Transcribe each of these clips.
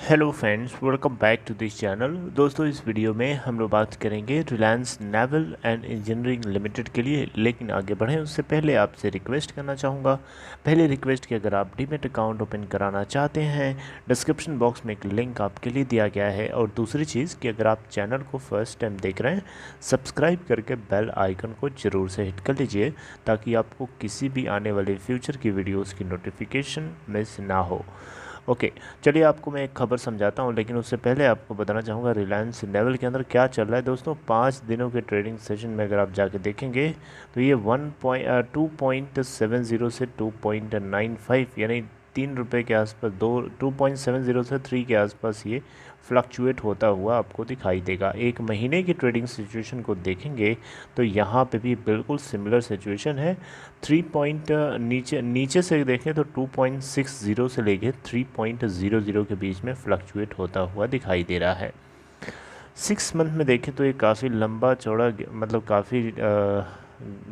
Hello friends, welcome back to this channel. दोस्तों, इस video में हम लोग बात करेंगे Reliance Naval and Engineering Limited के लिए। लेकिन आगे बढ़ें उससे पहले आपसे रिक्वेस्ट करना चाहूँगा। पहले रिक्वेस्ट कि अगर आप डीमैट अकाउंट ओपन कराना चाहते हैं, डिस्क्रिप्शन बॉक्स में एक लिंक आपके लिए दिया गया है। और दूसरी चीज़ कि अगर आप चैनल को फर्स्ट टाइम देख रहे हैं, सब्सक्राइब करके बेल आइकन को ज़रूर से हिट कर लीजिए ताकि आपको किसी भी आने वाले फ्यूचर की वीडियोज़ की नोटिफिकेशन मिस ना हो। ओके, चलिए आपको मैं एक खबर समझाता हूँ, लेकिन उससे पहले आपको बताना चाहूँगा रिलायंस नेवल के अंदर क्या चल रहा है। दोस्तों, 5 दिनों के ट्रेडिंग सेशन में अगर आप जाके देखेंगे तो ये 2.70 से 2.95 यानी 3 रुपये के आसपास, 2.70 से 3 के आसपास ये फ्लक्चुएट होता हुआ आपको दिखाई देगा। एक महीने की ट्रेडिंग सिचुएशन को देखेंगे तो यहाँ पे भी बिल्कुल सिमिलर सिचुएशन है। 3 पॉइंट नीचे से देखें तो 2.60 से लेके 3.00 के बीच में फ्लक्चुएट होता हुआ दिखाई दे रहा है। 6 मंथ में देखें तो ये काफ़ी लंबा चौड़ा, मतलब काफ़ी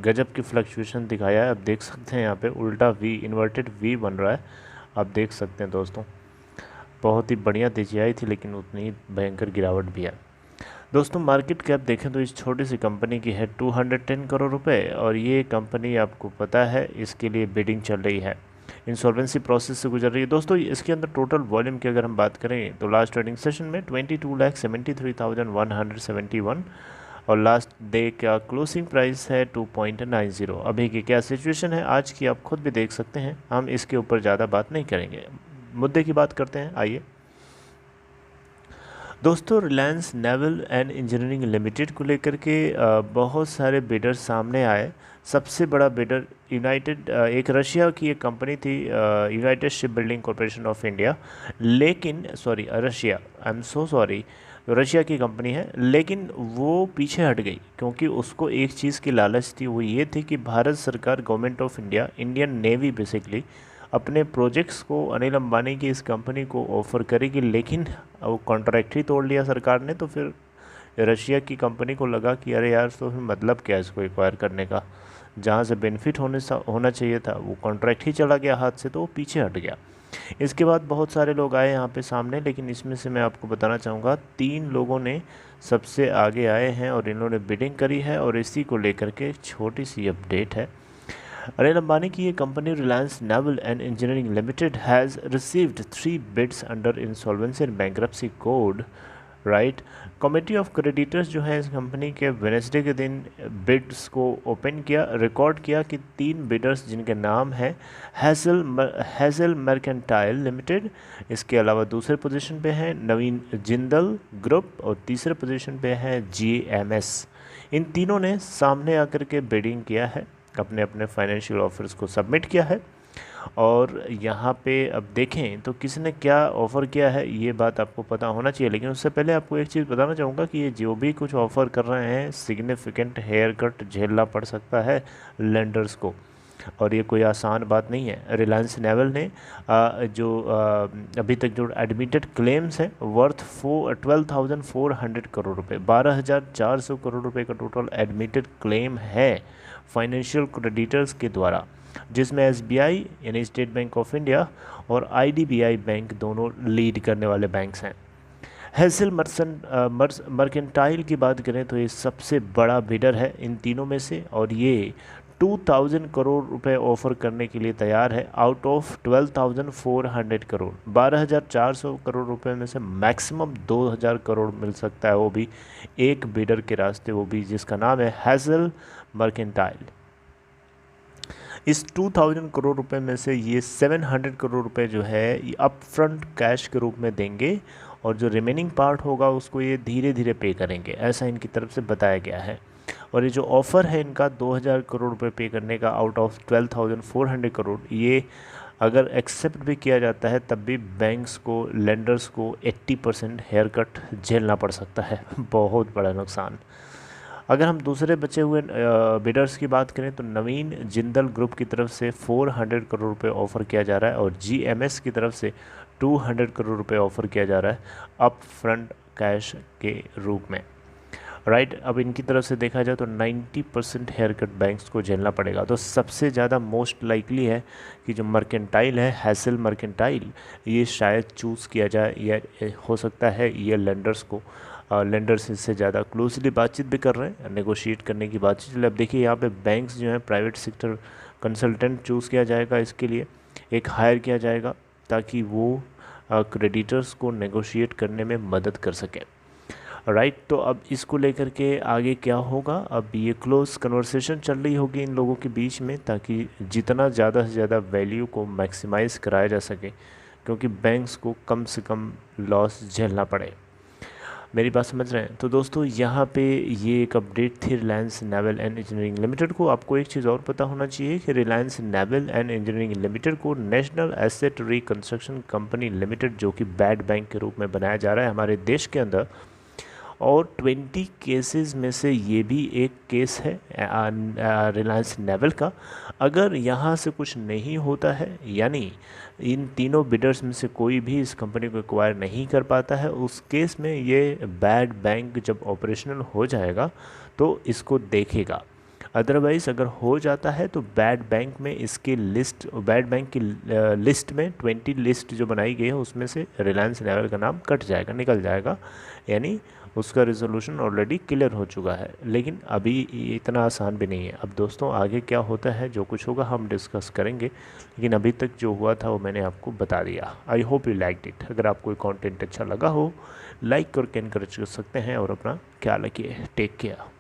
गजब की फ्लक्चुएशन दिखाया है। आप देख सकते हैं यहाँ पे उल्टा वी, इन्वर्टेड वी बन रहा है। आप देख सकते हैं दोस्तों, बहुत ही बढ़िया तेजी आई थी लेकिन उतनी ही भयंकर गिरावट भी है। दोस्तों, मार्केट कैप देखें तो इस छोटी सी कंपनी की है 210 करोड़ रुपए, और ये कंपनी आपको पता है इसके लिए बिडिंग चल रही है, इंसॉल्वेंसी प्रोसेस से गुजर रही है। दोस्तों, इसके अंदर टोटल वॉल्यूम की अगर हम बात करें तो लास्ट ट्रेडिंग सेशन में 22,73,171 और लास्ट डे का क्लोजिंग प्राइस है 2.90। अभी की क्या सिचुएशन है आज की आप खुद भी देख सकते हैं। हम इसके ऊपर ज़्यादा बात नहीं करेंगे, मुद्दे की बात करते हैं। आइए दोस्तों, Reliance Naval and Engineering Limited को लेकर के बहुत सारे बिडर सामने आए। सबसे बड़ा बिडर एक रशिया की एक कंपनी थी, United Shipbuilding Corporation of India. लेकिन Russia, I am so sorry, Russia की कंपनी है, लेकिन वो पीछे हट गई क्योंकि उसको एक चीज़ की लालच थी। वो ये थी कि भारत सरकार, government of India, Indian navy basically अपने प्रोजेक्ट्स को अनिल अंबानी की इस कंपनी को ऑफ़र करेगी, लेकिन वो कॉन्ट्रैक्ट ही तोड़ लिया सरकार ने। तो फिर रशिया की कंपनी को लगा कि अरे यार, तो फिर मतलब क्या है इसको एक्वायर करने का, जहाँ से बेनिफिट होना चाहिए था वो कॉन्ट्रैक्ट ही चला गया हाथ से, तो वो पीछे हट गया। इसके बाद बहुत सारे लोग आए यहाँ पे सामने, लेकिन इसमें से मैं आपको बताना चाहूँगा 3 लोगों ने सबसे आगे आए हैं और इन्होंने बिडिंग करी है, और इसी को लेकर के एक छोटी सी अपडेट है। अनिल अंबानी की ये company Reliance Naval and Engineering Limited has received 3 bids under insolvency and bankruptcy code, right. Committee of creditors जो है इस कंपनी के वेडनेसडे के दिन बिड्स को ओपन किया, रिकॉर्ड किया कि 3 बिडर्स जिनके नाम है हैज़ल मर्केंटाइल लिमिटेड, इसके अलावा दूसरे पोजीशन पे हैं नवीन जिंदल ग्रुप, और तीसरे पोजीशन पे है GMS। इन तीनों ने सामने आकर के बिडिंग किया है, अपने अपने फाइनेंशियल ऑफर्स को सबमिट किया है। और यहाँ पे अब देखें तो किसने क्या ऑफ़र किया है ये बात आपको पता होना चाहिए। लेकिन उससे पहले आपको एक चीज़ बताना चाहूँगा कि ये जो भी कुछ ऑफ़र कर रहे हैं, सिग्निफिकेंट हेयर कट झेलना पड़ सकता है लेंडर्स को, और ये कोई आसान बात नहीं है। रिलायंस नेवल ने अभी तक जो एडमिटेड क्लेम्स हैं वर्थ 12,400 करोड़ रुपए, 12,400 करोड़ रुपए का टोटल एडमिटेड क्लेम है फाइनेंशियल क्रेडिटर्स के द्वारा, जिसमें SBI यानी स्टेट बैंक ऑफ इंडिया और IDBI बैंक दोनों लीड करने वाले बैंक्स हैं। हैज़ल मर्केंटाइल की बात करें तो ये सबसे बड़ा बिडर है इन तीनों में से, और ये 2,000 करोड़ रुपए ऑफ़र करने के लिए तैयार है आउट ऑफ 12,400 करोड़। 12,400 करोड़ रुपए में से मैक्सिमम 2,000 करोड़ मिल सकता है, वो भी एक बिडर के रास्ते, वो भी जिसका नाम है हैज़ल मर्केंटाइल। इस 2,000 करोड़ रुपए में से ये 700 करोड़ रुपए जो है ये अप फ्रंट कैश के रूप में देंगे, और जो रिमेनिंग पार्ट होगा उसको ये धीरे धीरे पे करेंगे, ऐसा इनकी तरफ से बताया गया है। और ये जो ऑफ़र है इनका 2,000 करोड़ रुपए पे करने का आउट ऑफ 12,400 करोड़, ये अगर एक्सेप्ट भी किया जाता है तब भी बैंक्स को, लेंडर्स को 80% हेयर कट झेलना पड़ सकता है बहुत बड़ा नुकसान। अगर हम दूसरे बचे हुए बिडर्स की बात करें तो नवीन जिंदल ग्रुप की तरफ से 400 करोड़ रुपए ऑफ़र किया जा रहा है, और GMS की तरफ से 200 करोड़ रुपए ऑफ़र किया जा रहा है अप फ्रंट कैश के रूप में। राइट। अब इनकी तरफ से देखा जाए तो 90% हेयर कट बैंक्स को झेलना पड़ेगा। तो सबसे ज़्यादा मोस्ट लाइकली है कि जो मर्केंटाइल है, हैसल मर्केंटाइल, ये शायद चूज़ किया जाए, या हो सकता है ये लेंडर्स को, लेंडर्स इससे ज़्यादा क्लोजली बातचीत भी कर रहे हैं, नेगोशिएट करने की बातचीत चले। अब देखिए यहाँ पे बैंक्स जो हैं, प्राइवेट सेक्टर कंसल्टेंट चूज़ किया जाएगा, इसके लिए एक हायर किया जाएगा ताकि वो क्रेडिटर्स को नेगोशिएट करने में मदद कर सकें। राइट। तो अब इसको लेकर के आगे क्या होगा, अब ये क्लोज कन्वर्सेशन चल रही होगी इन लोगों के बीच में, ताकि जितना ज़्यादा से ज़्यादा वैल्यू को मैक्सिमाइज़ कराया जा सके, क्योंकि बैंक्स को कम से कम लॉस झेलना पड़े। मेरी बात समझ रहे हैं? तो दोस्तों यहाँ पे ये एक अपडेट थी Reliance Naval and Engineering Limited को। आपको एक चीज़ और पता होना चाहिए कि Reliance Naval and Engineering Limited को National Asset Reconstruction Company Limited, जो कि बैड बैंक के रूप में बनाया जा रहा है हमारे देश के अंदर, और 20 केसेस में से ये भी एक केस है रिलायंस नेवल का। अगर यहाँ से कुछ नहीं होता है, यानी इन तीनों बिडर्स में से कोई भी इस कंपनी को एक्वायर नहीं कर पाता है, उस केस में ये बैड बैंक जब ऑपरेशनल हो जाएगा तो इसको देखेगा। अदरवाइज़ अगर हो जाता है तो बैड बैंक में इसकी लिस्ट, बैड बैंक की लिस्ट में 20 लिस्ट जो बनाई गई है उसमें से रिलायंस नेवल का नाम कट जाएगा, निकल जाएगा, यानी उसका रिजोल्यूशन ऑलरेडी क्लियर हो चुका है। लेकिन अभी इतना आसान भी नहीं है। अब दोस्तों आगे क्या होता है, जो कुछ होगा हम डिस्कस करेंगे, लेकिन अभी तक जो हुआ था वो मैंने आपको बता दिया। I hope you liked it. अगर आपको कंटेंट अच्छा लगा हो, लाइक करके एनकरेज कर सकते हैं, और अपना ख्याल रखिए। Take care.